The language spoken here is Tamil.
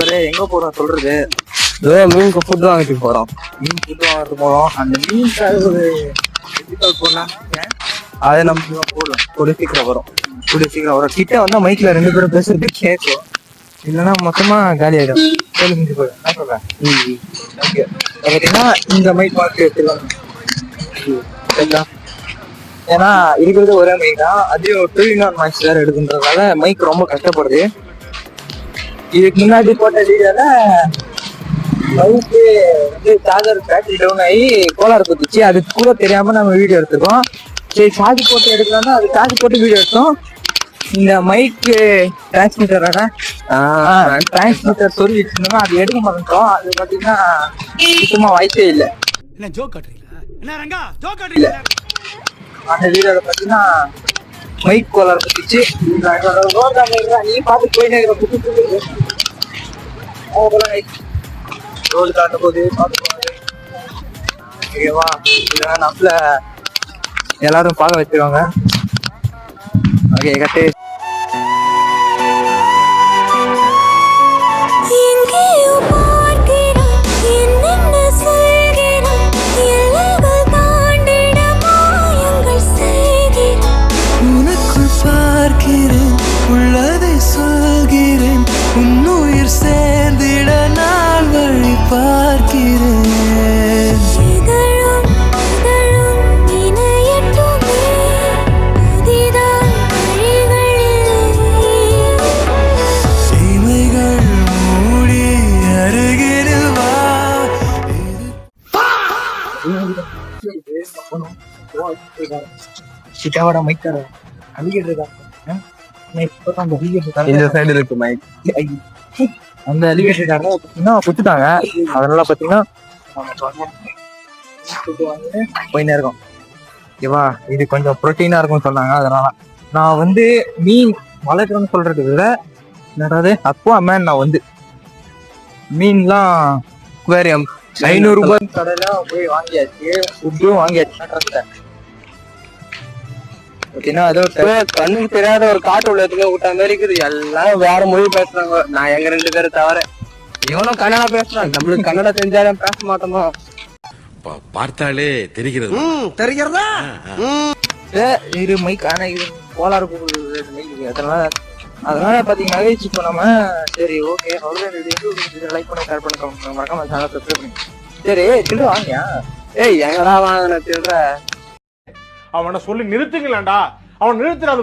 நண்பரே எங்க போறோம் சொல்றது? மீனுக்கு ஃபுட் வாங்கிட்டு போறோம். மீன் ஃபுட் வாங்கிட்டு போறோம். அந்த மீனுக்காக ஒரு போடலாம். அதை நம்ம போடலாம். கூடிய சீக்கிரம் வரும். கிட்ட வந்தா மைக்ல 2 பேரும் பேசுறது கேட்கும். இல்லைன்னா மொத்தமா காலி ஆயிடும். முடிஞ்சு போயிடும். நான் சொல்றேன். ஓகே. பார்த்தீங்கன்னா இந்த மைக் மாற்றி எடுத்துக்கலாம். ஏன்னா இருக்கிறது ஒரே மைக் தான். அதையும் 2-in-1 மைக்ஸ் வேற எடுக்குன்றதுனால மைக் ரொம்ப கஷ்டப்படுது. இதுக்கு முன்னாடி போட்ட வீடியோல மைக்கு வந்து சார்ஜர் பேட்டரி டவுன் ஆகி கோளாறு குத்துச்சு. அது கூட தெரியாம நம்ம வீடியோ எடுத்துருக்கோம். சரி சார்ஜ் போட்டு எடுக்கலாம்னா அது சார்ஜ் போட்டு வீடியோ எடுத்தோம். இந்த மைக்கு டிரான்ஸ்மிட்டரோட டிரான்ஸ்மிட்டர் சொல்லி வச்சிருந்தோம்னா அது எடுக்க மாட்டோம். அது பார்த்தீங்கன்னா சுத்தமா வாய்ப்பே இல்லை. அந்த வீடியோல பார்த்தீங்கன்னா மைக் கோளாறு குத்துச்சு. நீ பார்த்து போயினே ரோடு காட்ட போது ஓகேவா? நம்மள எல்லாரும் பார்க்க வச்சிருவாங்க. ஓகே கட்டு. உனக்குள் பார்க்கிறேன், உள்ளதை சொல்கிறேன், உன்னுயிர் சேர்ந்திட நான் வழி பார்க்கிறேன். சிட்டாவோட மைக் தர அலிகேட்டர் இருக்காங்க. இந்த சைடு இருக்கு மைக். அந்த அலிகேட்டர் பார்த்தீங்கன்னா குத்துட்டாங்க. அதனால பார்த்தீங்கன்னா போயினே இருக்கும். ஓகேவா? இது கொஞ்சம் ப்ரோட்டீனா இருக்கும்னு சொன்னாங்க. அதனால நான் வந்து மீன் வளர்க்குறேன்னு சொல்றது விட என்னது அப்போ அம்மன் நான் வந்து மீன்லாம் அக்வேரியம் 500 ரூபாய் கடையில போய் வாங்கியாச்சு. ஃபுட்டும் வாங்கியாச்சு. ஓகேனா அதோ கண்ணுக்கு தெரியாத ஒரு காட்டு உள்ளதுல விட்ட மாதிரி இருக்குது. எல்லாம் வேற மொழி பேசுறாங்க. நான் எங்க 2 பேரும் தவிர இவனும் கன்னடா பேசுறான். நம்மளுக்கு கன்னடா தெரிஞ்சாலும் பேச மாட்டோமா? பார்த்தாலே தெரிகிறது. இது மைக். ஆனா இது கோளாறு அதனால பாத்தீங்கன்னா இப்போ நம்ம சரி ஓகே லைக் பண்ணி ஷேர் பண்ணி மறக்காம சேனல் சப்ஸ்கிரைப் பண்ணி. சரி சில்லற வாங்கியா? ஏய் எங்கடா வாங்கின சில்லற? அவனை சொல்லி நிறுத்துங்களேன்டா. அவன் நிறுத்துறாது.